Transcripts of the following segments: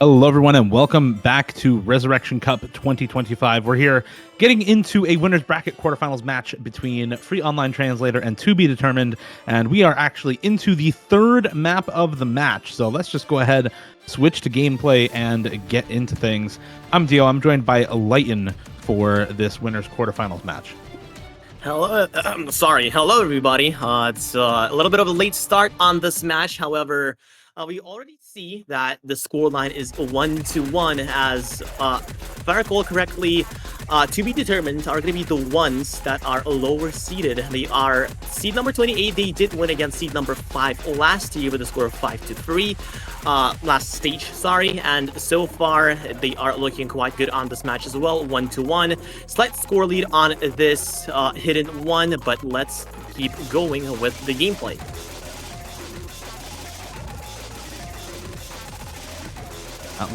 Hello, everyone, and welcome back to Resurrection Cup 2025. We're here getting into a winner's bracket quarterfinals match between Free Online Translator and To Be Determined, and we are actually into the third map of the match. So let's just go ahead, switch to gameplay, and get into things. I'm Dio. I'm joined by Lighten for this winner's quarterfinals match. Hello, hello everybody. It's a little bit of a late start on this match. However, we already see that the scoreline is 1-1 as, if I recall correctly, To Be Determined are going to be the ones that are lower seeded. They are seed number 28. They did win against seed number 5 last year with a score of 5-3. Last stage, sorry, and so far they are looking quite good on this match as well. 1-1, slight score lead on this hidden one, but let's keep going with the gameplay.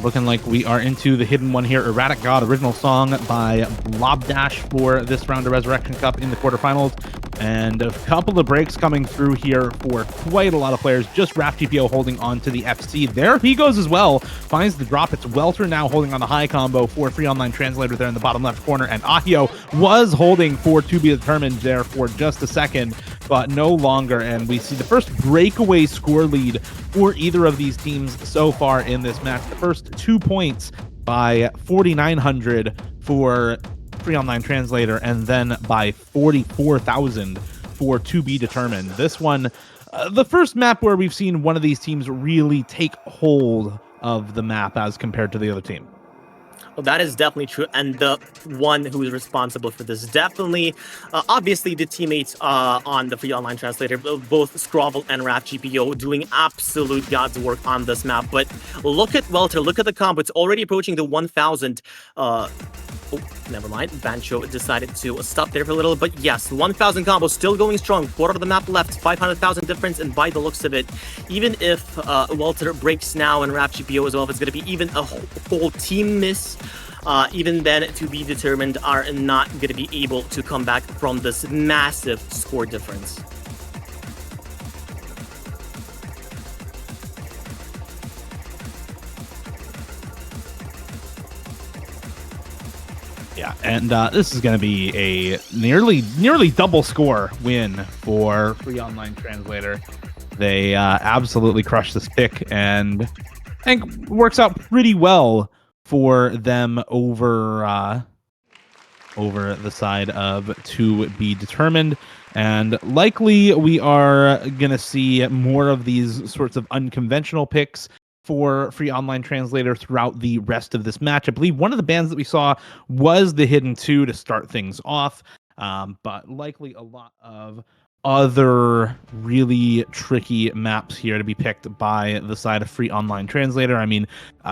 Looking like we are into the hidden one here. Erratic God, original song by Blobdash for this round of Resurrection Cup in the quarterfinals. And a couple of breaks coming through here for quite a lot of players. Just Raf GPO holding on to the FC. There he goes as well. Finds the drop. It's Welter now holding on the high combo for Free Online Translator there in the bottom left corner. And Ahio was holding for To Be Determined there for just a second, but no longer. And we see the first breakaway score lead for either of these teams so far in this match. The first 2 points by 4,900 for Free Online Translator, and then by 44,000 for To Be Determined. This one, the first map where we've seen one of these teams really take hold of the map as compared to the other team. Well, that is definitely true, and the one who is responsible for this definitely, obviously, the teammates on the Free Online Translator, both Scrobble and Raf GPO, doing absolute god's work on this map. But look at Welter, look at the combo. It's already approaching the 1,000. Oh, never mind. Bancho decided to stop there for a little, but yes, 1,000 combo still going strong. Quarter of the map left, 500,000 difference, and by the looks of it, even if Welter breaks now and Raf GPO as well, if it's going to be even a whole team miss, even then, To Be Determined are not going to be able to come back from this massive score difference. Yeah, and this is going to be a nearly double score win for Free Online Translator. They absolutely crushed this pick, and I think works out pretty well for them over the side of To Be Determined. And likely we are going to see more of these sorts of unconventional picks for Free Online Translator throughout the rest of this match. I believe one of the bans that we saw was the Hidden 2 to start things off, but likely a lot of other really tricky maps here to be picked by the side of Free Online Translator. I mean,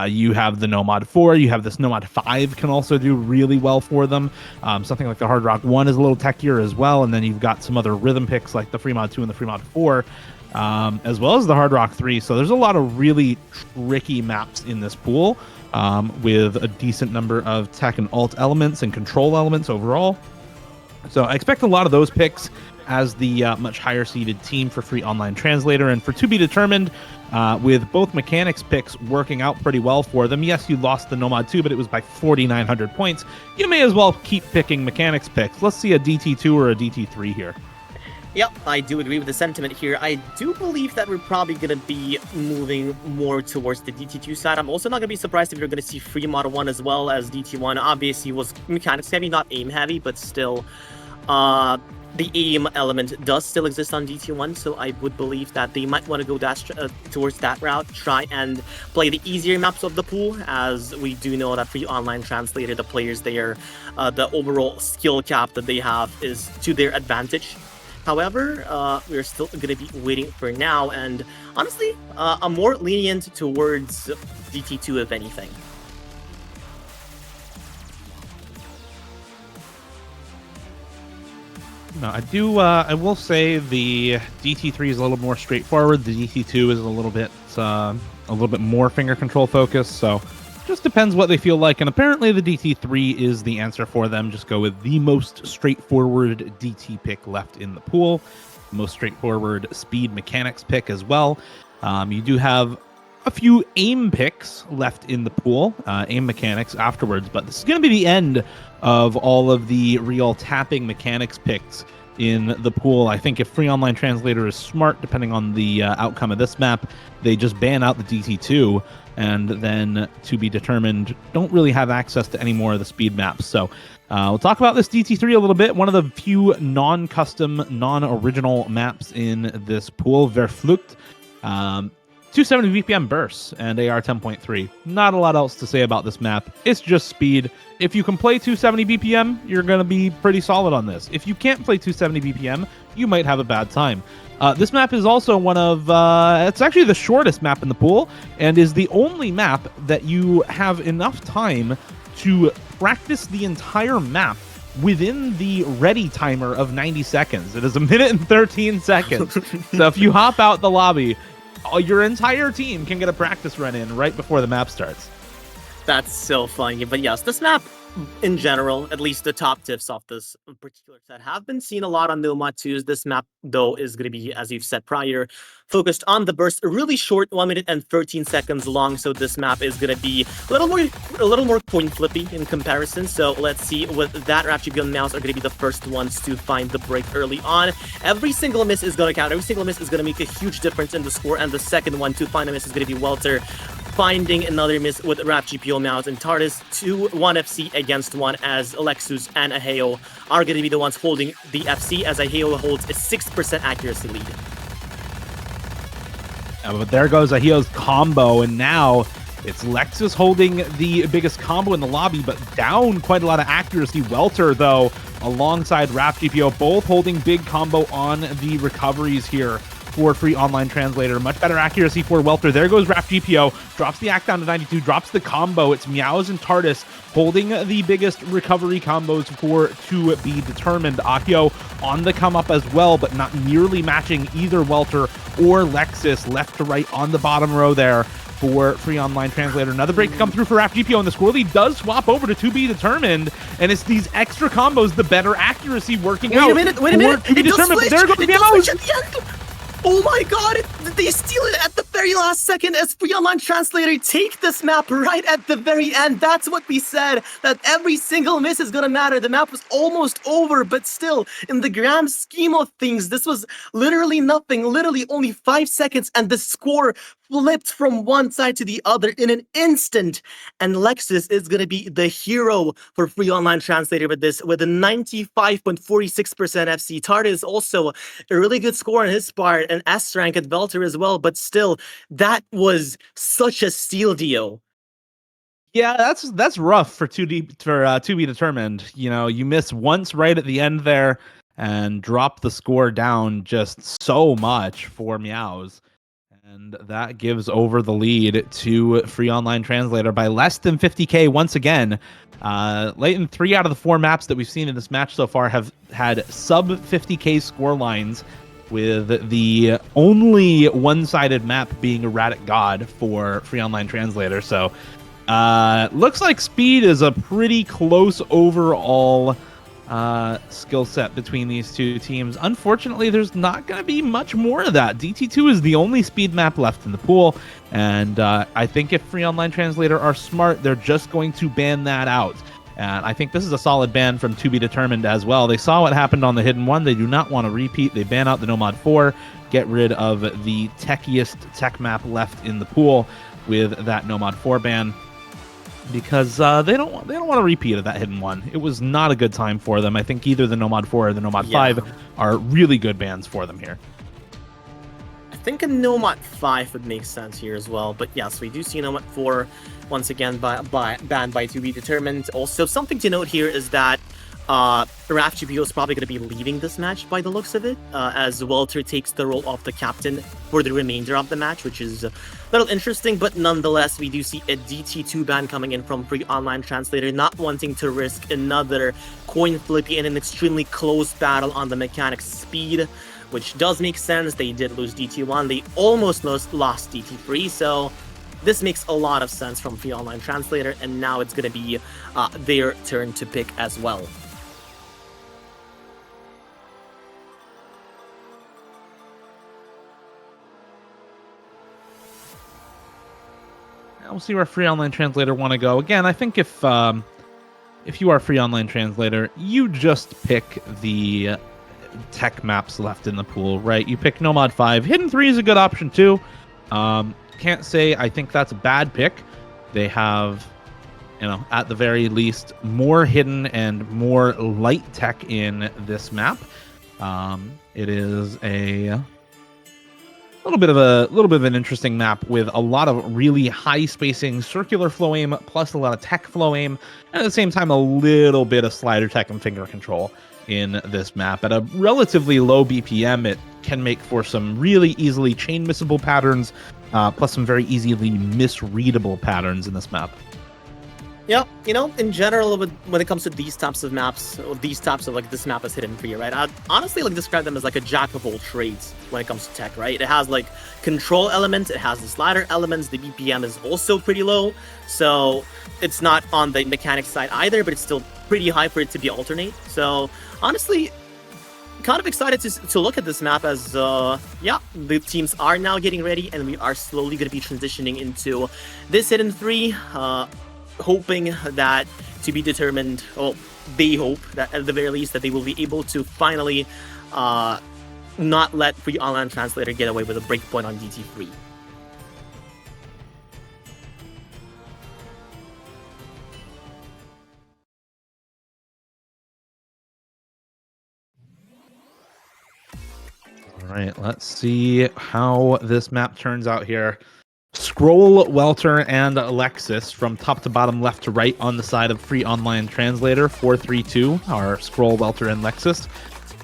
you have the Nomad 4, you have this Nomad 5 can also do really well for them. Something like the Hard Rock 1 is a little techier as well, and then you've got some other rhythm picks like the Fremod 2 and the Fremod 4, as well as the Hard Rock 3. So there's a lot of really tricky maps in this pool, with a decent number of tech and alt elements and control elements overall. So I expect a lot of those picks as the much higher seeded team for Free Online Translator. And for To Be Determined, with both mechanics picks working out pretty well for them. Yes, you lost the Nomad 2, but it was by 4,900 points. You may as well keep picking mechanics picks. Let's see a DT2 or a DT3 here. Yep, I do agree with the sentiment here. I do believe that we're probably going to be moving more towards the DT2 side. I'm also not going to be surprised if you're going to see Free Model 1 as well as DT1. Obviously, was mechanics heavy, not aim heavy, but still, the aim element does still exist on DT1, so I would believe that they might want to go towards that route, try and play the easier maps of the pool, as we do know that Free Online Translator, the players there, the overall skill cap that they have is to their advantage. However, we're still going to be waiting for now, and honestly, I'm more lenient towards DT2 if anything. No, I will say the DT3 is a little more straightforward. The DT2 is a little bit more finger control focused. So just depends what they feel like. And apparently the DT3 is the answer for them. Just go with the most straightforward DT pick left in the pool. Most straightforward speed mechanics pick as well. You do have a few aim picks left in the pool, aim mechanics afterwards, but this is going to be the end of all of the real tapping mechanics picks in the pool. I think if Free Online Translator is smart, depending on the outcome of this map, they just ban out the DT2, and then to be determined don't really have access to any more of the speed maps. So we'll talk about this DT3 a little bit. One of the few non-custom, non-original maps in this pool, Verflucht. 270 BPM bursts and AR 10.3. Not a lot else to say about this map. It's just speed. If you can play 270 BPM, you're going to be pretty solid on this. If you can't play 270 BPM, you might have a bad time. This map is also one of, it's actually the shortest map in the pool, and is the only map that you have enough time to practice the entire map within the ready timer of 90 seconds. It is 1 minute and 13 seconds. So if you hop out the lobby, your entire team can get a practice run in right before the map starts. That's so funny. But yes, this map, in general, at least the top tips of this particular set, have been seen a lot on Nomad 2s. This map, though, is going to be, as you've said prior, focused on the burst, really short, 1 minute and 13 seconds long. So this map is going to be a little more coin flippy in comparison. So let's see what that RapGPU and Mouse are going to be the first ones to find the break early on. Every single miss is going to count. Every single miss is going to make a huge difference in the score. And the second one to find a miss is going to be Welter finding another miss with RapGPO, Mouse, and TARDIS. 2-1 FC against 1, as Lexus and Aheo are going to be the ones holding the FC, as Aheo holds a 6% accuracy lead. But there goes Aheo's combo, and now it's Lexus holding the biggest combo in the lobby, but down quite a lot of accuracy. Welter, though, alongside RapGPO, both holding big combo on the recoveries here for Free Online Translator. Much better accuracy for Welter. There goes RapGPO, drops the act down to 92, drops the combo. It's Meows and TARDIS holding the biggest recovery combos for to be determined. Aheo on the come up as well, but not nearly matching either Welter or Lexus. Left to right on the bottom row there for Free Online Translator. Another break to come through for RapGPO, and the score lead does swap over to be determined, and it's these extra combos, the better accuracy working out. Wait a minute. To be determined, but there goes It does switch at the end. Oh my god, they steal it at the very last second as Free Online Translator take this map right at the very end. That's what we said, that every single miss is gonna matter. The map was almost over, but still, in the grand scheme of things, this was literally nothing, literally only 5 seconds, and the score flipped from one side to the other in an instant. And Lexus is going to be the hero for Free Online Translator with this, with a 95.46% FC. TARDIS is also a really good score on his part, and S rank at Velter as well, but still, that was such a steal deal. Yeah, that's rough for to be determined. You know, you miss once right at the end there and drop the score down just so much for Meows. And that gives over the lead to Free Online Translator by less than 50k once again. Leighton, 3 out of the 4 maps that we've seen in this match so far have had sub 50k score lines, with the only one-sided map being Erratic God for Free Online Translator. So looks like speed is a pretty close overall skill set between these two teams. Unfortunately, there's not going to be much more of that. DT2 is the only speed map left in the pool, and I think if Free Online Translator are smart, they're just going to ban that out. And I think this is a solid ban from To Be Determined as well. They saw what happened on the Hidden One. They do not want to repeat. They ban out the Nomad 4, get rid of the techiest tech map left in the pool with that Nomad 4 ban, because they don't want to repeat of that Hidden One. It was not a good time for them. I think either the Nomad 4 or the Nomad 5 are really good bans for them here. I think a Nomad 5 would make sense here as well, but yes, we do see Nomad 4 once again banned by To Be Determined. Also, something to note here is that RapGPO is probably going to be leading this match by the looks of it, as Welter takes the role of the captain for the remainder of the match, which is a little interesting, but nonetheless, we do see a DT2 ban coming in from Free Online Translator, not wanting to risk another coin flippy in an extremely close battle on the mechanics speed, which does make sense. They did lose DT1, they almost lost DT3, so this makes a lot of sense from Free Online Translator, and now it's going to be their turn to pick as well. we'll see where Free Online Translator want to go. Again, I think if you are Free Online Translator, you just pick the tech maps left in the pool, right? You pick Nomad 5. Hidden 3 is a good option too. Can't say I think that's a bad pick. They have, at the very least, more hidden and more light tech in this map. It is a little bit of an interesting map with a lot of really high spacing circular flow aim plus a lot of tech flow aim, and at the same time a little bit of slider tech and finger control in this map. At a relatively low BPM, it can make for some really easily chain missable patterns, plus some very easily misreadable patterns in this map. Yeah, in general, when it comes to these types of maps, or these types of this map is hidden for you, right? I'd honestly describe them as a jack of all trades when it comes to tech, right? It has control elements, it has the slider elements, the BPM is also pretty low, so it's not on the mechanics side either, but it's still pretty high for it to be alternate. So honestly, kind of excited to look at this map as, the teams are now getting ready, and we are slowly going to be transitioning into this hidden 3, hoping that to be determined, well, they hope that at the very least that they will be able to finally not let Free Online Translator get away with a breakpoint on DT3. All right, let's see how this map turns out here. Scroll, Welter, and Alexis from top to bottom, left to right on the side of Free Online Translator. 4-3-2 are Scroll, Welter, and Lexus.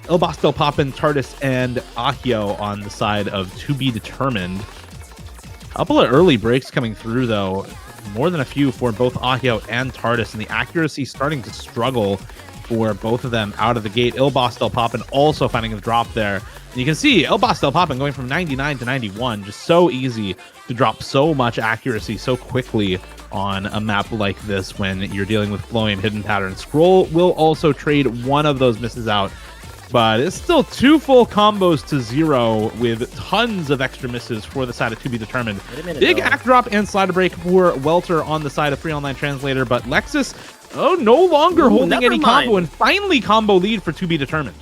Ilbas Del Poppin, Tardis, and Ahio on the side of To Be Determined. A couple of early breaks coming through, though. More than a few for both Ahio and Tardis, and the accuracy starting to struggle for both of them out of the gate. Ilbas Del Poppin also finding a drop there. And you can see Ilbas Del Poppin going from 99 to 91. Just so easy to drop so much accuracy so quickly on a map like this when you're dealing with flowing hidden patterns. Scroll will also trade one of those misses out, but it's still 2 full combos to 0 with tons of extra misses for the side of To Be Determined. Big act drop and slider break for Welter on the side of Free Online Translator, but Lexus, no longer holding any combo, and finally combo lead for To Be Determined.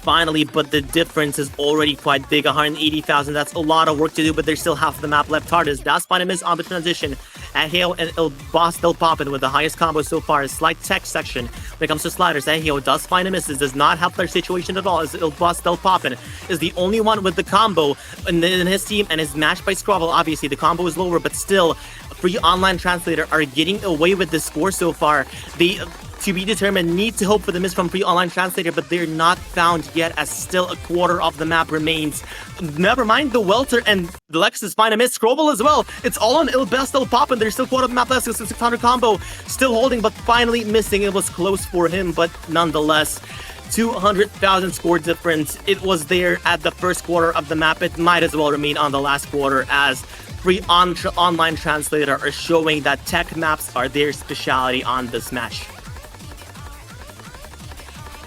Finally, but the difference is already quite big. 180,000, that's a lot of work to do, but there's still half the map left. Tardis does find a miss on the transition. Ahio and Ilbas Del Poppin with the highest combo so far. A slight tech section when it comes to sliders. Ahio does find a miss. This does not help their situation at all, as Ilbas Del Poppin is the only one with the combo in his team and is matched by Scrabble. Obviously, the combo is lower, but still, Free Online Translator are getting away with the score so far. They To Be Determined need to hope for the miss from Free Online Translator, but they're not found yet, as still a quarter of the map remains. Never mind the Welter and the Lexus find a miss. Scrobble as well. It's all on Ilbas Del Poppin. There's still quarter of the map left. 600 combo still holding, but finally missing. It was close for him, but nonetheless, 200,000 score difference. It was there at the first quarter of the map. It might as well remain on the last quarter, as Free Online Translator are showing that tech maps are their specialty on this match.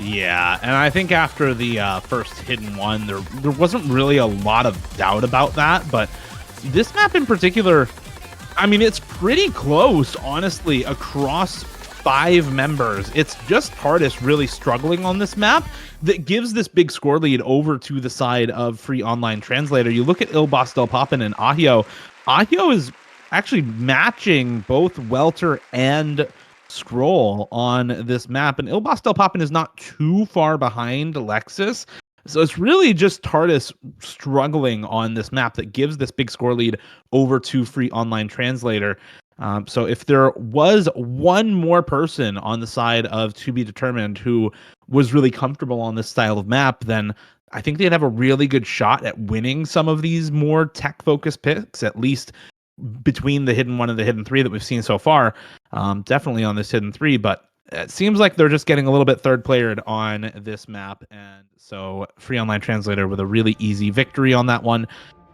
Yeah, and I think after the first hidden one, there wasn't really a lot of doubt about that, but this map in particular, I mean, it's pretty close, honestly, across 5 members. It's just Tardis really struggling on this map that gives this big score lead over to the side of Free Online Translator. You look at Ilbas Del Poppin and Ahio. Ahio is actually matching both Welter and Scroll on this map, and Ilbas Del Poppin is not too far behind Lexus. So it's really just Tardis struggling on this map that gives this big score lead over to Free Online Translator. So if there was one more person on the side of To Be Determined who was really comfortable on this style of map, then I think they'd have a really good shot at winning some of these more tech-focused picks, at least between the hidden 1 and the hidden 3 that we've seen so far. Definitely on this hidden 3, but it seems like they're just getting a little bit third-playered on this map, and so Free Online Translator with a really easy victory on that one,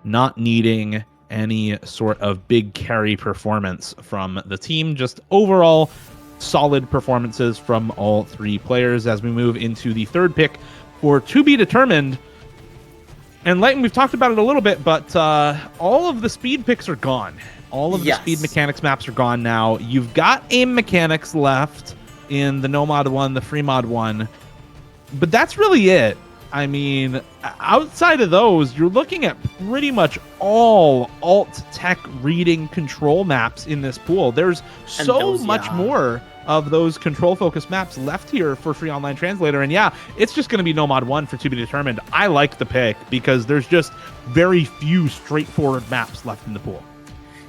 not needing any sort of big carry performance from the team. Just overall solid performances from all 3 players as we move into the third pick for To Be Determined. And Lighton, we've talked about it a little bit, but all of the speed picks are gone. All of the speed mechanics maps are gone now. You've got aim mechanics left in the no mod 1, the free mod 1, but that's really it. I mean, outside of those, you're looking at pretty much all alt tech reading control maps in this pool. There's so much more of those control focused maps left here for Free Online Translator. And yeah, it's just going to be no mod 1 for to be determined. I like the pick because there's just very few straightforward maps left in the pool.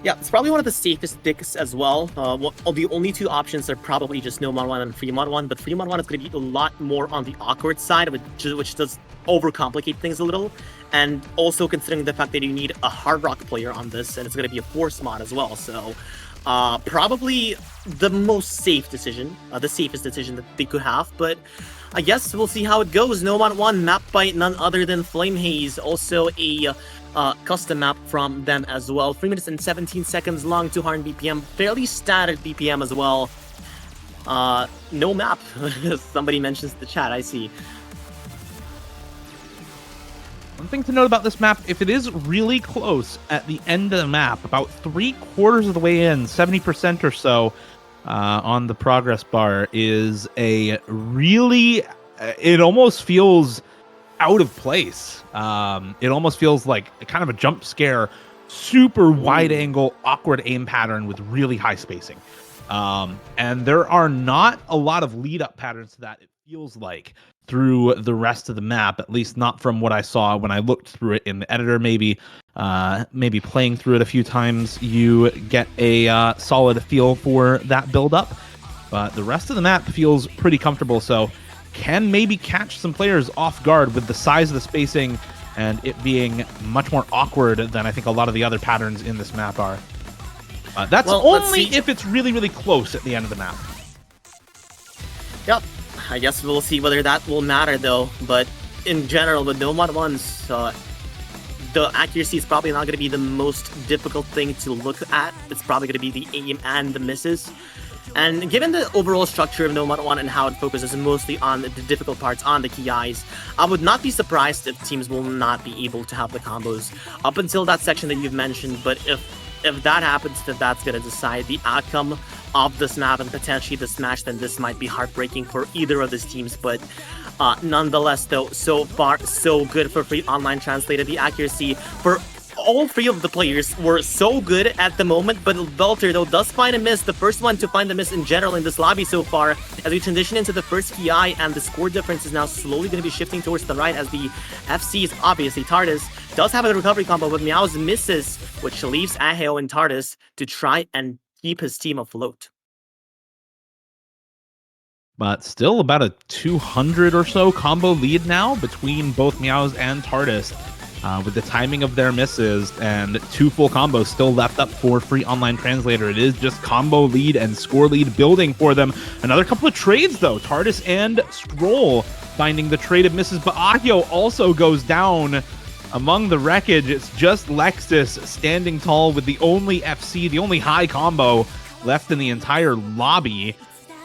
Yeah, it's probably one of the safest picks as well. The only two options are probably just no mod 1 and free mod 1, but free mod 1 is going to be a lot more on the awkward side, which does overcomplicate things a little. And also considering the fact that you need a hard rock player on this, and it's going to be a force mod as well. So probably the most safe decision, the safest decision that they could have. But I guess we'll see how it goes. No mod 1 mapped by none other than Flame Haze, also a custom map from them as well. 3 minutes and 17 seconds long, 200 BPM, fairly static BPM as well. No map. Somebody mentions the chat, I see. One thing to note about this map, if it is really close at the end of the map, about 3/4 of the way in, 70% or so on the progress bar, is a really, it almost feels out of place. It almost feels like kind of a jump scare, super wide angle, awkward aim pattern with really high spacing. And there are not a lot of lead up patterns to that, it feels like, through the rest of the map, at least not from what I saw when I looked through it in the editor. Maybe playing through it a few times, you get a solid feel for that build up. But the rest of the map feels pretty comfortable, so can maybe catch some players off guard with the size of the spacing and it being much more awkward than I think a lot of the other patterns in this map are. That's only if it's really, really close at the end of the map. Yep. I guess we'll see whether that will matter though, but in general, with no mod 1s, the accuracy is probably not going to be the most difficult thing to look at. It's probably going to be the aim and the misses. And given the overall structure of No Mod 1 and how it focuses mostly on the difficult parts on the key eyes, I would not be surprised if teams will not be able to have the combos up until that section that you've mentioned. But if that happens, then that's going to decide the outcome of this map and potentially this match. Then this might be heartbreaking for either of these teams. But nonetheless, though, so far, so good for Free Online Translator. The accuracy for all three of the players were so good at the moment, but Belter, though, does find a miss. The first one to find the miss in general in this lobby so far, as we transition into the first PI, and the score difference is now slowly going to be shifting towards the right, as the FCs, obviously, Tardis, does have a recovery combo, but Meow's misses, which leaves Aheo and Tardis to try and keep his team afloat. But still about a 200 or so combo lead now between both Meows and Tardis. With the timing of their misses and 2 full combos still left up for Free Online Translator. It is just combo lead and score lead building for them. Another couple of trades, though. Tardis and Scroll finding the trade of misses, but Ahio also goes down among the wreckage. It's just Lexus standing tall with the only FC, the only high combo left in the entire lobby.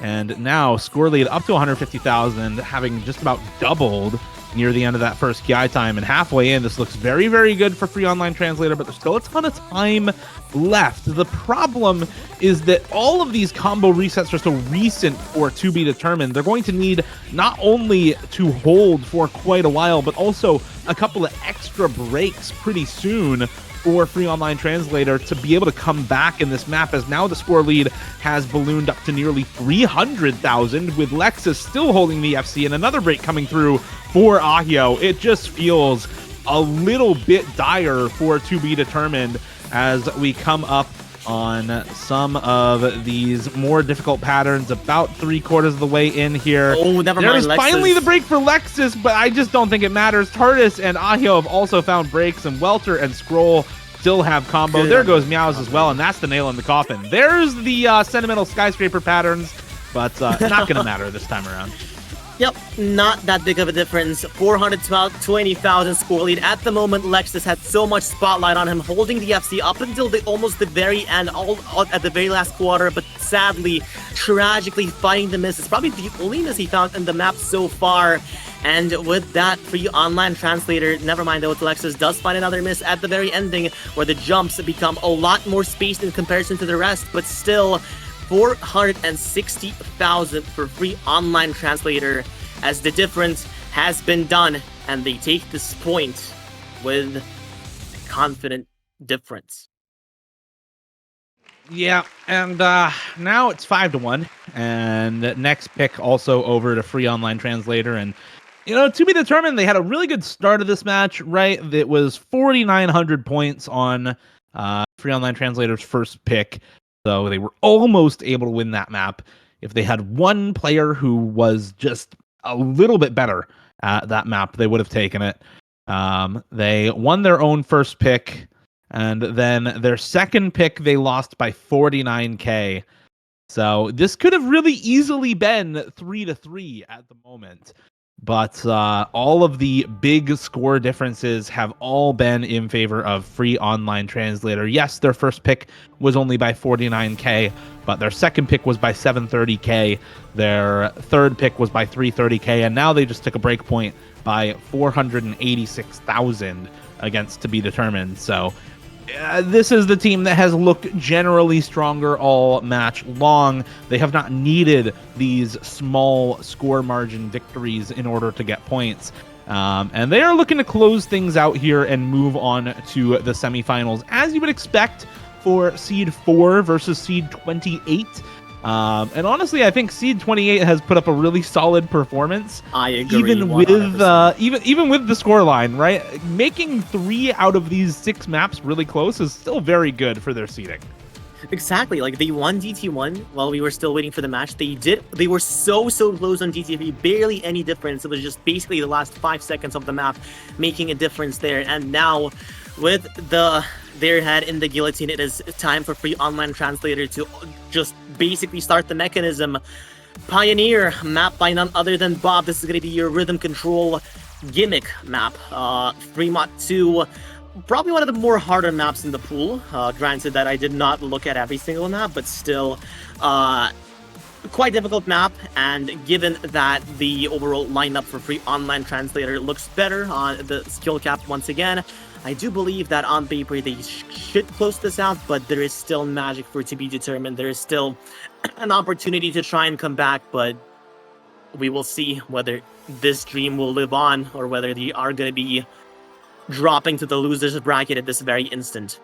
And now score lead up to 150,000, having just about doubled near the end of that first KI time, and halfway in, this looks very, very good for Free Online Translator, but there's still a ton of time left. The problem is that all of these combo resets are so recent for to be determined. They're going to need not only to hold for quite a while, but also a couple of extra breaks pretty soon for Free Online Translator to be able to come back in this map, as now the score lead has ballooned up to nearly 300,000, with Lexus still holding the FC and another break coming through for Ahio. It just feels a little bit dire for to be determined as we come up on some of these more difficult patterns, about 3/4 of the way in here. Oh, never mind. There's finally the break for Lexus, but I just don't think it matters. Tardis and Ahio have also found breaks, and Welter and Scroll still have combo. There goes Meows as well, and that's the nail in the coffin. There's the sentimental skyscraper patterns, but not going to matter this time around. Yep, not that big of a difference. 420,000 score lead. At the moment, Lexus had so much spotlight on him, holding the FC up until almost the very end, all at the very last quarter, but sadly, tragically finding the miss. It's probably the only miss he found in the map so far. And with that free online translator, never mind though, Alexis does find another miss at the very ending, where the jumps become a lot more spaced in comparison to the rest, but still 460,000 for free online translator, as the difference has been done, and they take this point with a confident difference. Yeah, and now it's 5-1, and next pick also over to free online translator. And to be determined, they had a really good start of this match, right? It was 4,900 points on free online translator's first pick, so they were almost able to win that map if they had one player who was just a little bit better at that map. They would have taken it. They won their own first pick, and then their second pick they lost by 49k. So this could have really easily been 3-3 at the moment. But all of the big score differences have all been in favor of free online translator. Yes, their first pick was only by 49k, but their second pick was by 730k. Their third pick was by 330k, and now they just took a break point by 486,000 against to be determined. So this is the team that has looked generally stronger all match long. They have not needed these small score margin victories in order to get points. And they are looking to close things out here and move on to the semifinals, as you would expect for Seed 4 versus Seed 28. And honestly, I think Seed 28 has put up a really solid performance. I agree. Even with even with the scoreline, right? Making 3 out of these 6 maps really close is still very good for their seeding. Exactly. Like, they won DT1 while we were still waiting for the match. They were so close on DT3, barely any difference. It was just basically the last 5 seconds of the map making a difference there. And now with their head in the guillotine, it is time for free online translator to just basically start the mechanism. Pioneer map by none other than Bob. This is going to be your rhythm control gimmick map. Fremont 2, probably one of the more harder maps in the pool. Granted that I did not look at every single map, but still quite difficult map. And given that the overall lineup for free online translator looks better on the skill cap once again, I do believe that on paper they should close this out, but there is still magic for it to be determined. There is still an opportunity to try and come back, but we will see whether this dream will live on or whether they are going to be dropping to the losers bracket at this very instant.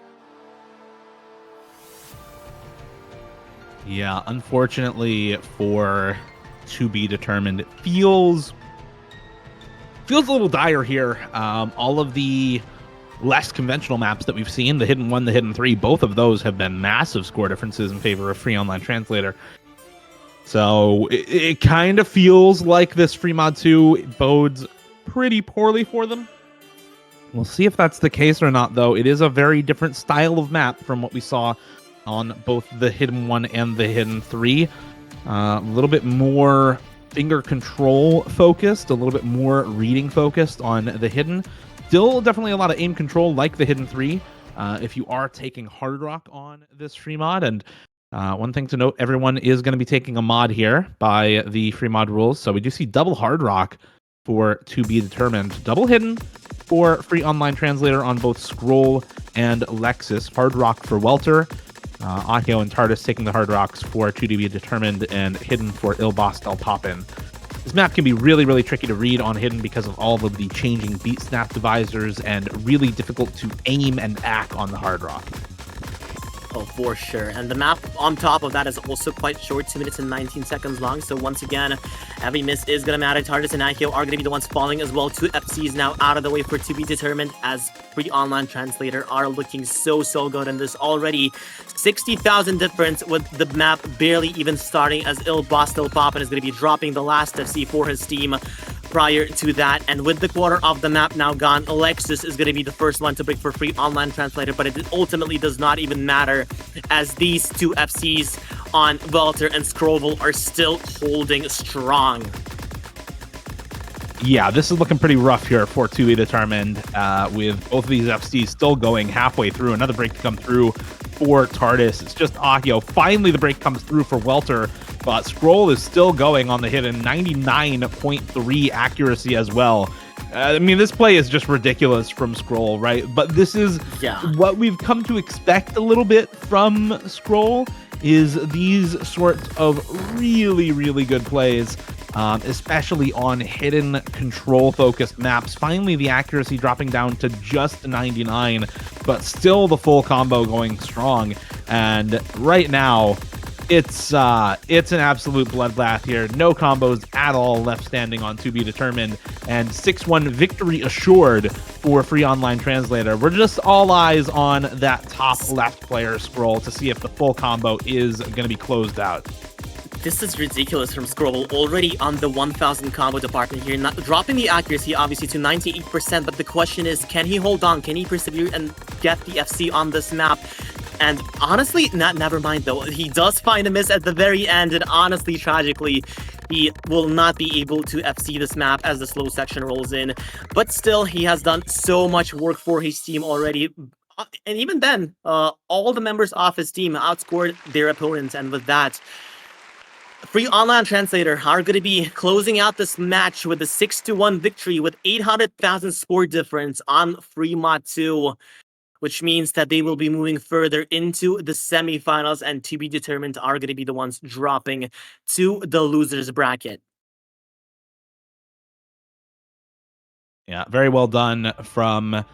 Yeah, unfortunately for to be determined, it feels a little dire here. All of the less conventional maps that we've seen, the Hidden 1, the Hidden 3, both of those have been massive score differences in favor of free online translator. So it kind of feels like this free mod 2 bodes pretty poorly for them. We'll see if that's the case or not, though. It is a very different style of map from what we saw on both the Hidden 1 and the Hidden 3. A little bit more finger control focused, a little bit more reading focused on the Hidden. Still definitely a lot of aim control like the Hidden 3 if you are taking Hard Rock on this free mod. And one thing to note, everyone is going to be taking a mod here by the free mod rules. So we do see double Hard Rock for to be determined. Double Hidden for free online translator on both Scroll and Lexus. Hard Rock for Welter. Ahio and Tardis taking the Hard Rocks for to be determined, and Hidden for Ilbost El Poppin. This map can be really tricky to read on Hidden because of all of the changing beat snap divisors and really difficult to aim and act on the Hard Rock. Oh, for sure. And the map on top of that is also quite short, 2 minutes and 19 seconds long. So once again, every miss is going to matter. Tardis and Akio are going to be the ones falling as well. 2 FCs now out of the way for to be determined, as free online translator are looking so good in this already. 60,000 difference with the map barely even starting, as Ilbost El Poppin is going to be dropping the last FC for his team prior to that. And with the quarter of the map now gone, Alexis is going to be the first one to break for free online translator, but it ultimately does not even matter, as these 2 FCs on Welter and Scrovel are still holding strong. Yeah, this is looking pretty rough here for To Be Determined, with both of these FCs still going halfway through. Another break to come through for TARDIS. It's just Akio. Finally, the break comes through for Welter, but Scroll is still going on the hit and 99.3 accuracy as well. I mean, this play is just ridiculous from Scroll, right? But this is what we've come to expect a little bit from Scroll, is these sorts of really, really good plays. Especially on hidden control-focused maps. Finally, the accuracy dropping down to just 99, but still the full combo going strong. And right now, it's an absolute bloodbath here. No combos at all left standing on To Be Determined, and 6-1 victory assured for Free Online Translator. We're just all eyes on that top left player Scroll to see if the full combo is going to be closed out. This is ridiculous from Scroll, already on the 1000 combo department here, not dropping the accuracy obviously to 98%, but the question is, can he hold on? Can he persevere and get the FC on this map? And honestly, never mind though, he does find a miss at the very end, and honestly, tragically, he will not be able to FC this map as the slow section rolls in. But still, he has done so much work for his team already. And even then, all the members of his team outscored their opponents, and with that, Free Online Translator are going to be closing out this match with a 6-1 victory with 800,000 score difference on Free Mod 2, which means that they will be moving further into the semifinals, and To Be Determined are going to be the ones dropping to the losers bracket. Yeah, very well done from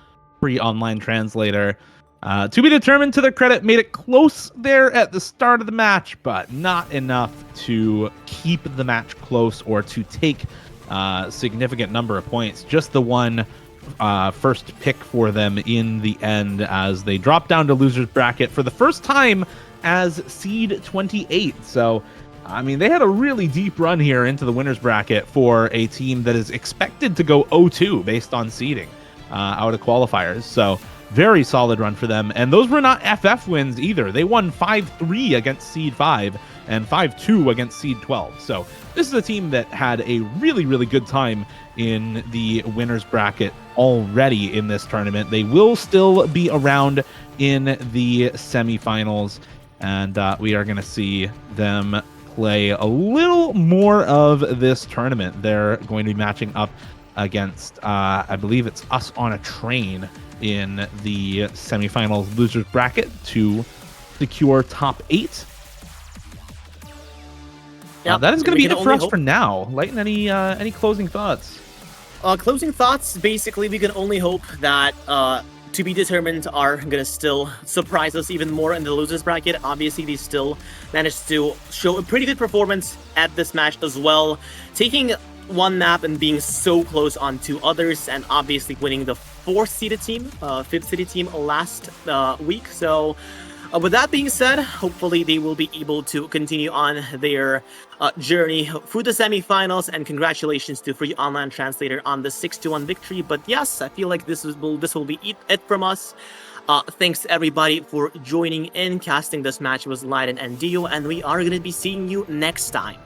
Free Online Translator. To Be Determined, to their credit, made it close there at the start of the match, but not enough to keep the match close or to take a significant number of points. Just the one first pick for them in the end, as they drop down to losers bracket for the first time as seed 28. So, I mean, they had a really deep run here into the winners bracket for a team that is expected to go 0-2 based on seeding out of qualifiers. So, very solid run for them. And those were not FF wins either. They won 5-3 against seed 5 and 5-2 against seed 12. So this is a team that had a really, really good time in the winners bracket already in this tournament. They will still be around in the semifinals, and we are going to see them play a little more of this tournament. They're going to be matching up against, I believe it's Us on a Train in the semifinals losers bracket to secure top 8. Yeah, that is going to be it for us for now. Lighten, any closing thoughts? Closing thoughts, basically, we can only hope that To Be Determined are going to still surprise us even more in the losers bracket. Obviously, they still managed to show a pretty good performance at this match as well, taking one map and being so close on 2 others, and obviously winning the 4th-seeded team, 5th-seeded team last week. So with that being said, hopefully they will be able to continue on their journey through the semifinals, and congratulations to Free Online Translator on the 6-1 victory. But yes, I feel like this will be it from us. Thanks everybody for joining in. Casting this match was Leiden and Dio, and we are going to be seeing you next time.